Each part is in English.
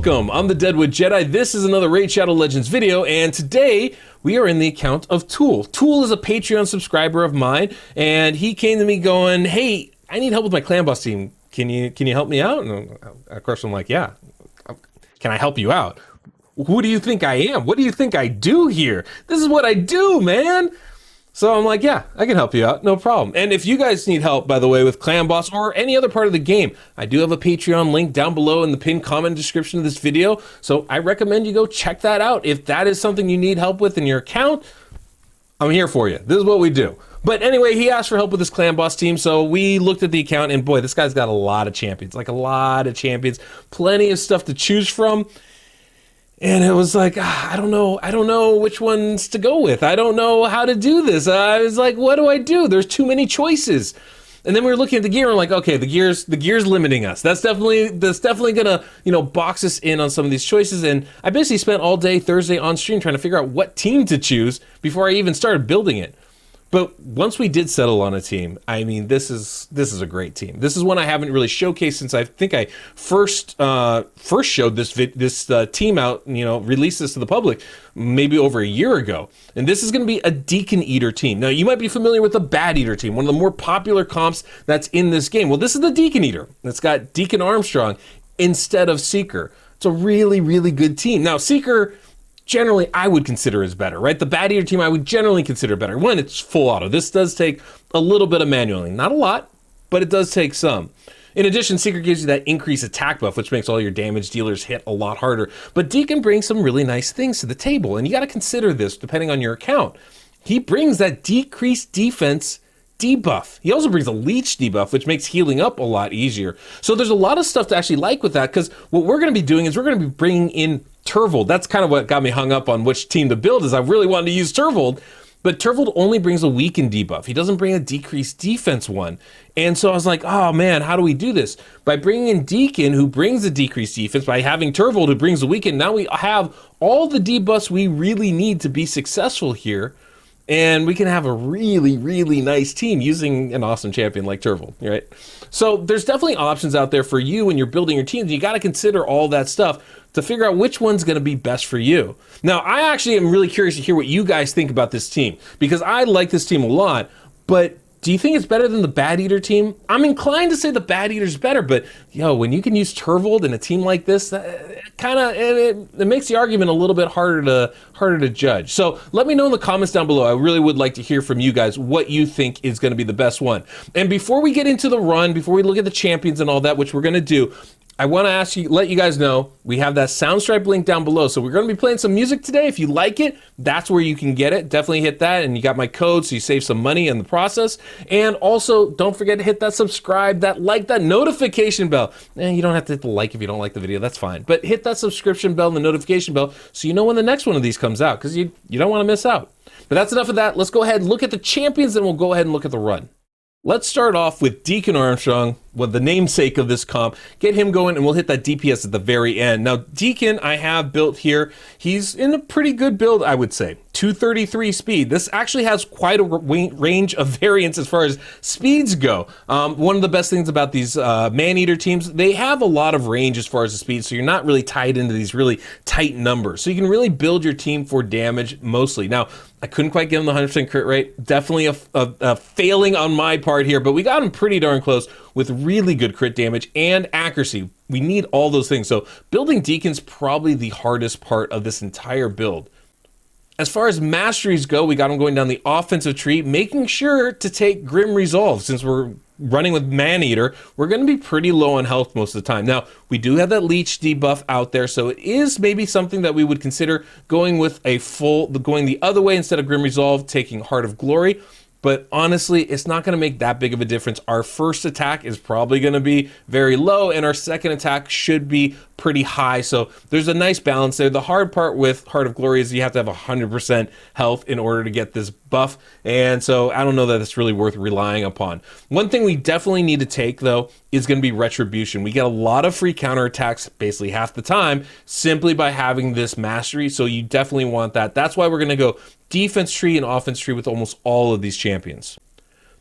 welcome. I'm the Deadwood Jedi. This is another Raid Shadow Legends video, and today we are in the account of Tool. Tool is a Patreon subscriber of mine, and he came to me going, hey, I need help with my clan boss team. Can you help me out? And of course I'm like, yeah, can I help you out? Who do you think I am? What do you think I do here? This is what I do, man. So I'm like, yeah, I can help you out, no problem. And if you guys need help, by the way, with Clan Boss or any other part of the game, I do have a Patreon link down below in the pinned comment description of this video. So I recommend you go check that out. If that is something you need help with in your account, I'm here for you. This is what we do. But anyway, he asked for help with his Clan Boss team, so we looked at the account, and boy, this guy's got a lot of champions, like a lot of champions, plenty of stuff to choose from. And it was like, I don't know which ones to go with. I don't know how to do this. I was like, what do I do? There's too many choices. And then we were looking at the gear and we're like, okay, the gear's limiting us. That's definitely gonna, box us in on some of these choices. And I basically spent all day Thursday on stream trying to figure out what team to choose before I even started building it. But once we did settle on a team, I mean, this is a great team. This is one I haven't really showcased since I think I first showed this team out, released this to the public maybe over a year ago. And this is going to be a Deacon Eater team. Now, you might be familiar with the Bateater team, one of the more popular comps that's in this game. Well, this is the Deacon Eater. It's got Deacon Armstrong instead of Seeker. It's a really, really good team. Now, Seeker, generally, I would consider is better, right? The Bateater team I would generally consider better. One, it's full auto. This does take a little bit of manualing. Not a lot, but it does take some. In addition, Seeker gives you that increased attack buff, which makes all your damage dealers hit a lot harder. But Deacon brings some really nice things to the table, and you got to consider this depending on your account. He brings that decreased defense debuff. He also brings a leech debuff, which makes healing up a lot easier. So there's a lot of stuff to actually like with that, because what we're going to be doing is we're going to be bringing in Turvold. That's kind of what got me hung up on which team to build, is I really wanted to use Turvold, but Turvold only brings a weakened debuff. He doesn't bring a decreased defense one. And so I was like, oh man, how do we do this? By bringing in Deacon, who brings a decreased defense, by having Turvold, who brings a weakened, now we have all the debuffs we really need to be successful here. And we can have a really, really nice team using an awesome champion like Turvold, right? So there's definitely options out there for you when you're building your teams. You got to consider all that stuff to figure out which one's going to be best for you. Now, I actually am really curious to hear what you guys think about this team, because I like this team a lot, but do you think it's better than the Bateater team? I'm inclined to say the Bateater's better, but when you can use Turvold in a team like this, it makes the argument a little bit harder to judge. So let me know in the comments down below. I really would like to hear from you guys what you think is going to be the best one. And before we get into the run, before we look at the champions and all that, which we're going to do, I want to let you guys know, we have that Soundstripe link down below. So we're going to be playing some music today. If you like it, that's where you can get it. Definitely hit that, and you got my code, so you save some money in the process. And also, don't forget to hit that subscribe, that like, that notification bell. You don't have to hit the like if you don't like the video, that's fine. But hit that subscription bell and the notification bell so you know when the next one of these comes out, because you don't want to miss out. But that's enough of that. Let's go ahead and look at the champions, and we'll go ahead and look at the run. Let's start off with Deacon Armstrong, with the namesake of this comp. Get him going, and we'll hit that DPS at the very end. Now, Deacon, I have built here. He's in a pretty good build, I would say. 233 speed. This actually has quite a range of variance as far as speeds go. One of the best things about these Maneater teams, they have a lot of range as far as the speed, so you're not really tied into these really tight numbers. So you can really build your team for damage mostly. Now, I couldn't quite get him the 100% crit rate. Definitely a failing on my part here, but we got him pretty darn close with really good crit damage and accuracy. We need all those things. So building Deacon's probably the hardest part of this entire build. As far as masteries go, we got him going down the offensive tree, making sure to take Grim Resolve. Since we're running with Maneater, we're going to be pretty low on health most of the time. Now, we do have that leech debuff out there, so it is maybe something that we would consider going with going the other way instead of Grim Resolve, taking Heart of Glory. But honestly, it's not going to make that big of a difference. Our first attack is probably going to be very low, and our second attack should be pretty high. So there's a nice balance there. The hard part with Heart of Glory is you have to have 100% health in order to get this buff. And so I don't know that it's really worth relying upon. One thing we definitely need to take, though, is going to be Retribution. We get a lot of free counterattacks basically half the time simply by having this mastery. So you definitely want that. That's why we're going to go defense tree and offense tree with almost all of these champions.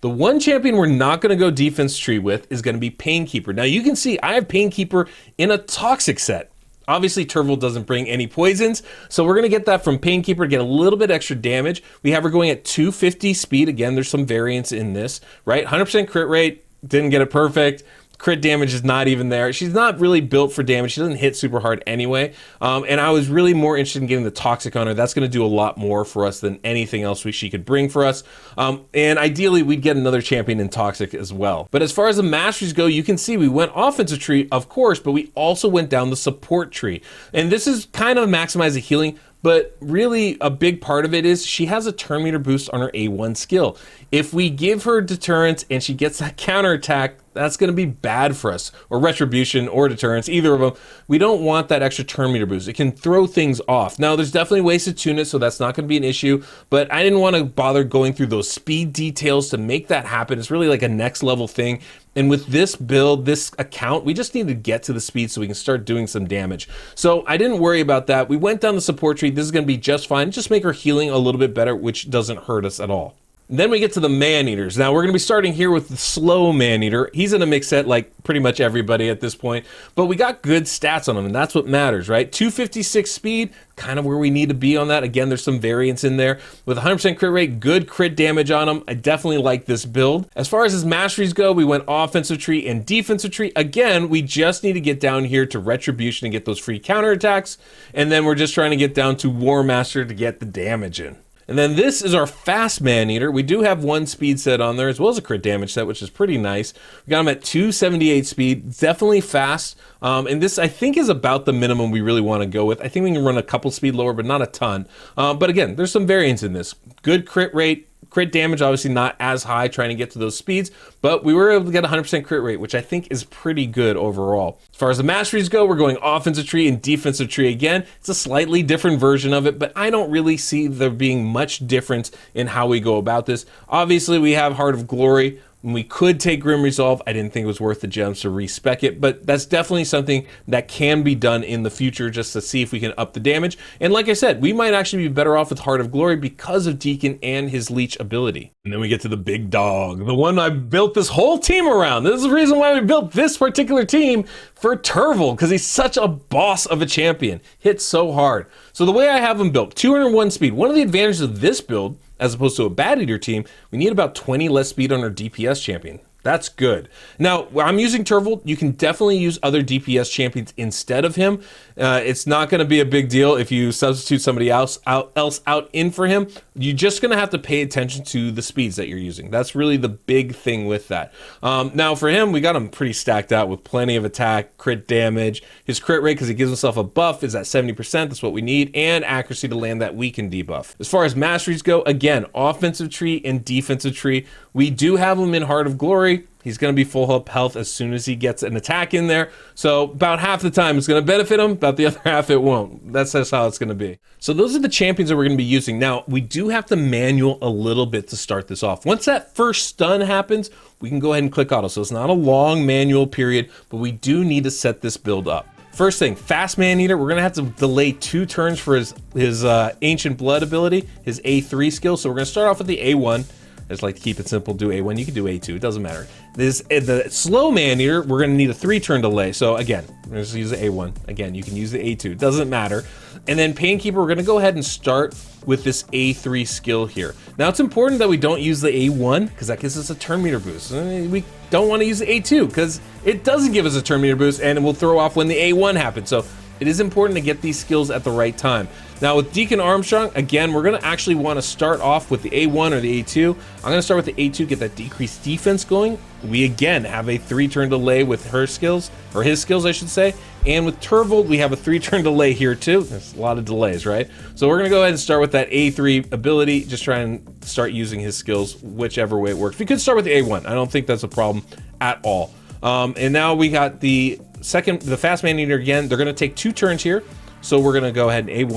The one champion we're not going to go defense tree with is going to be Painkeeper. Now you can see I have Painkeeper in a toxic set. Obviously, Turvold doesn't bring any poisons, so we're going to get that from Painkeeper to get a little bit extra damage. We have her going at 250 speed. Again, there's some variance in this, right? 100% crit rate, didn't get it perfect. Crit damage is not even there. She's not really built for damage. She doesn't hit super hard anyway. And I was really more interested in getting the Toxic on her. That's going to do a lot more for us than anything else she could bring for us. And ideally, we'd get another champion in Toxic as well. But as far as the masteries go, you can see we went offensive tree, of course, but we also went down the support tree. And this is kind of maximize the healing, but really a big part of it is she has a turn meter boost on her A1 skill. If we give her deterrence and she gets that counterattack, that's going to be bad for us, or retribution or deterrence, either of them. We don't want that extra turn meter boost. It can throw things off. Now, there's definitely ways to tune it, so that's not going to be an issue, but I didn't want to bother going through those speed details to make that happen. It's really like a next level thing. And with this build, this account, we just need to get to the speed so we can start doing some damage. So I didn't worry about that. We went down the support tree. This is going to be just fine. Just make our healing a little bit better, which doesn't hurt us at all. Then we get to the Maneaters. Now we're going to be starting here with the slow Maneater. He's in a mix set like pretty much everybody at this point, but we got good stats on him, and that's what matters, right? 256 speed, kind of where we need to be on that. Again, there's some variance in there. With 100% crit rate, good crit damage on him. I definitely like this build. As far as his masteries go, we went offensive tree and defensive tree. Again, we just need to get down here to retribution and get those free counterattacks, and then we're just trying to get down to War Master to get the damage in. And then this is our fast Maneater. We do have one speed set on there as well as a crit damage set, which is pretty nice. We got him at 278 speed, definitely fast. And this I think is about the minimum we really want to go with. I think we can run a couple speed lower, but not a ton. But again, there's some variance in this. Good crit rate. Crit damage, obviously not as high trying to get to those speeds, but we were able to get 100% crit rate, which I think is pretty good overall. As far as the masteries go, we're going offensive tree and defensive tree again. It's a slightly different version of it, but I don't really see there being much difference in how we go about this. Obviously, we have Heart of Glory. We could take Grim Resolve. I didn't think it was worth the gems to respec it, but that's definitely something that can be done in the future just to see if we can up the damage. And like I said, we might actually be better off with Heart of Glory because of Deacon and his leech ability. And then we get to the big dog, the one I built this whole team around. This is the reason why we built this particular team for Turvold, because he's such a boss of a champion. Hits so hard. So the way I have him built, 201 speed. One of the advantages of this build, as opposed to a Bateater team, we need about 20 less speed on our DPS champion. That's good. Now, I'm using Turvold. You can definitely use other DPS champions instead of him. It's not going to be a big deal if you substitute somebody else out in for him. You're just going to have to pay attention to the speeds that you're using. That's really the big thing with that. Now, for him, we got him pretty stacked out with plenty of attack, crit damage. His crit rate, because he gives himself a buff, is at 70%. That's what we need. And accuracy to land that we can debuff. As far as masteries go, again, offensive tree and defensive tree. We do have him in Heart of Glory. He's going to be full up health as soon as he gets an attack in there. So about half the time it's going to benefit him, about the other half it won't. That's just how it's going to be. So those are the champions that we're going to be using. Now, we do have to manual a little bit to start this off. Once that first stun happens, we can go ahead and click auto. So it's not a long manual period, but we do need to set this build up. First thing, fast Maneater, we're going to have to delay 2 turns for his Ancient Blood ability, his A3 skill. So we're going to start off with the A1. I just like to keep it simple, do A1, you can do A2, it doesn't matter. The slow Maneater, we're gonna need a 3-turn delay. So again, we're gonna just use the A1. Again, you can use the A2, it doesn't matter. And then Painkeeper, we're gonna go ahead and start with this A3 skill here. Now it's important that we don't use the A1 because that gives us a turn meter boost. We don't wanna use the A2 because it doesn't give us a turn meter boost and it will throw off when the A1 happens. So it is important to get these skills at the right time. Now with Deacon Armstrong, again, we're gonna actually wanna start off with the A1 or the A2. I'm gonna start with the A2, get that decreased defense going. We again have a 3-turn delay with her skills, or his skills I should say. And with Turvold, we have a 3-turn delay here too. There's a lot of delays, right? So we're gonna go ahead and start with that A3 ability, just try and start using his skills whichever way it works. We could start with the A1, I don't think that's a problem at all. And now we got the fast Maneater again. They're gonna take 2 turns here. So we're gonna go ahead and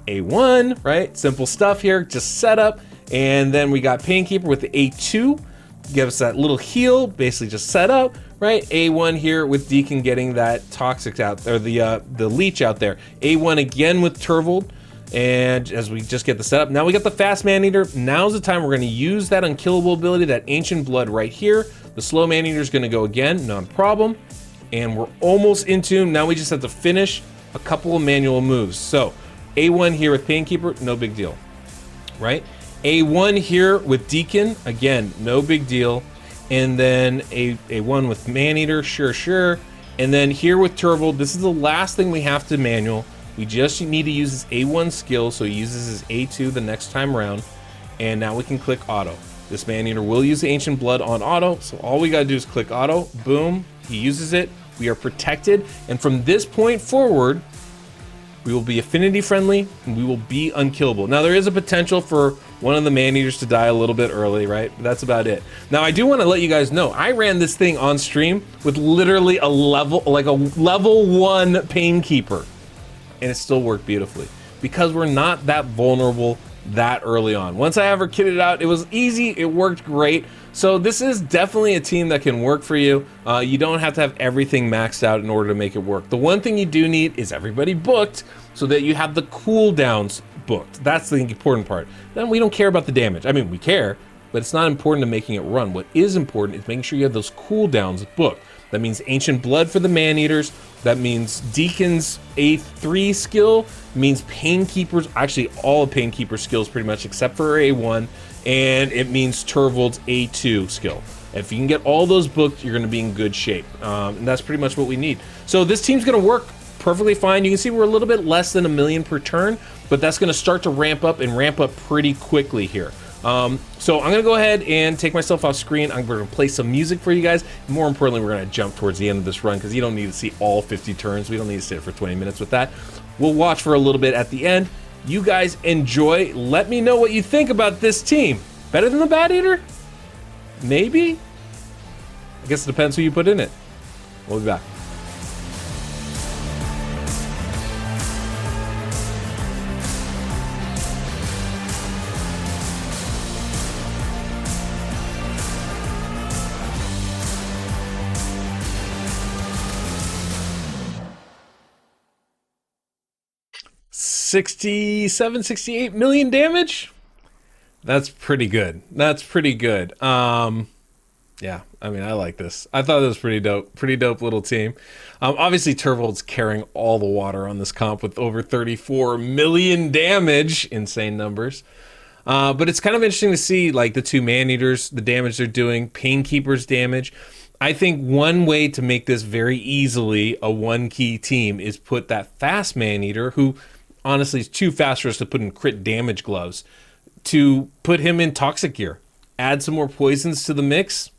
A1, right? Simple stuff here, just set up. And then we got Painkeeper with the A2, give us that little heal, basically just set up, right? A1 here with Deacon getting that toxic out, or the leech out there. A1 again with Turvold, and as we just get the setup, now we got the fast Maneater. Now's the time we're gonna use that Unkillable ability, that Ancient Blood right here. The slow Maneater is gonna go again, no problem. And we're almost into, now we just have to finish a couple of manual moves. So A1 here with Painkeeper, no big deal, right? A1 here with Deacon, again, no big deal. And then A1 with Maneater, sure. And then here with Turvold, this is the last thing we have to manual. We just need to use his A1 skill, so he uses his A2 the next time around. And now we can click auto. This Maneater will use the Ancient Blood on auto, so all we gotta do is click auto, boom, he uses it, we are protected, and from this point forward, we will be affinity friendly, and we will be unkillable. Now there is a potential for one of the Maneaters to die a little bit early, right? But that's about it. Now I do wanna let you guys know, I ran this thing on stream with literally a level 1 Painkeeper, and it still worked beautifully, because we're not that vulnerable that early on. Once I have her kitted out, it was easy, it worked great. So this is definitely a team that can work for you. You don't have to have everything maxed out in order to make it work. The one thing you do need is everybody booked so that you have the cooldowns booked. That's the important part. Then we don't care about the damage. I mean, we care, but it's not important to making it run. What is important is making sure you have those cooldowns booked. That means Ancient Blood for the Maneaters. That means Deacon's A3 skill. It means Painkeeper's, actually all of Painkeeper's skills pretty much except for A1. And it means Turvold's A2 skill. If you can get all those booked, you're gonna be in good shape. And that's pretty much what we need. So this team's gonna work perfectly fine. You can see we're a little bit less than 1 million per turn, but that's gonna start to ramp up and ramp up pretty quickly here. So I'm gonna go ahead and take myself off screen. I'm gonna play some music for you guys. More importantly, we're gonna jump towards the end of this run because you don't need to see all 50 turns. We don't need to sit for 20 minutes with that. We'll watch for a little bit at the end. You guys enjoy. Let me know what you think about this team. Better than the Bateater? Maybe? I guess it depends who you put in it. We'll be back. $67-68 million damage. That's pretty good. That's pretty good. Yeah, I mean, I like this. I thought it was pretty dope. Pretty dope little team. Obviously, Turvold's carrying all the water on this comp with over 34 million damage. Insane numbers. But it's kind of interesting to see, like, the two Maneaters, the damage they're doing, Painkeeper's damage. I think one way to make this very easily a one-key team is put that fast Maneater, who honestly is too fast for us to put in crit damage gloves, to put him in toxic gear. Add some more poisons to the mix.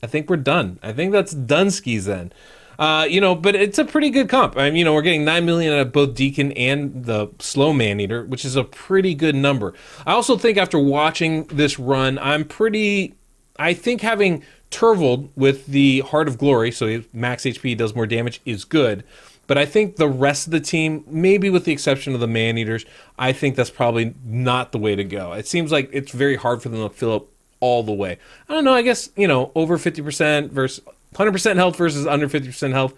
I think we're done. I think that's done skis then. You know, but it's a pretty good comp. I mean, you know, we're getting 9 million out of both Deacon and the slow Maneater, which is a pretty good number. I also think after watching this run, I think having Turvold with the Heart of Glory, so max HP does more damage, is good. But I think the rest of the team, maybe with the exception of the Maneaters, I think that's probably not the way to go. It seems like it's very hard for them to fill up all the way. I don't know, I guess, you know, over 50% versus 100% health versus under 50% health.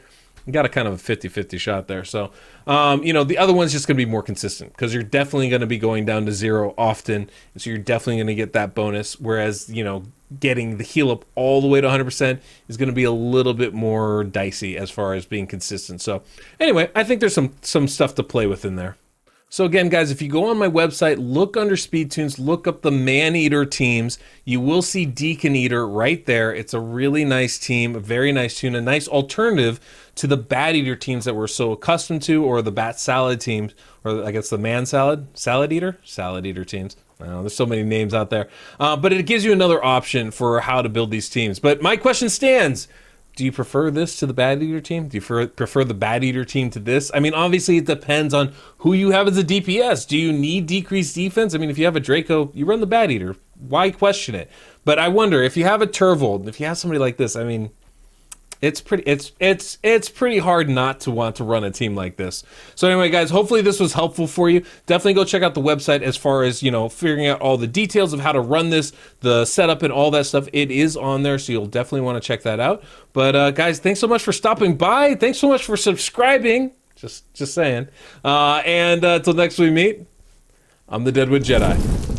You got a kind of a 50-50 shot there. So, you know, the other one's just going to be more consistent because you're definitely going to be going down to 0 often. And so you're definitely going to get that bonus. Whereas, you know, getting the heal up all the way to 100% is going to be a little bit more dicey as far as being consistent. So anyway, I think there's some stuff to play with in there. So again, guys, if you go on my website, look under Speed Tunes, look up the Maneater teams, you will see Deacon Eater right there. It's a really nice team, a very nice tune, a nice alternative to the Bateater teams that we're so accustomed to, or the Bat Salad teams, or I guess the Man Salad, Salad Eater teams. I don't know, there's so many names out there. But it gives you another option for how to build these teams. But my question stands. Do you prefer this to the Bateater team? Do you prefer the Bateater team to this? I mean, obviously it depends on who you have as a DPS. Do you need decreased defense? I mean, if you have a Draco, you run the Bateater. Why question it? But I wonder if you have a Turvold, if you have somebody like this, I mean, it's pretty hard not to want to run a team like this. So anyway, guys, hopefully this was helpful for you. Definitely go check out the website as far as, you know, figuring out all the details of how to run this, the setup and all that stuff. It is on there, so you'll definitely want to check that out. But guys, thanks so much for stopping by. Thanks so much for subscribing. Just saying. And until next we meet, I'm the Deadwood Jedi.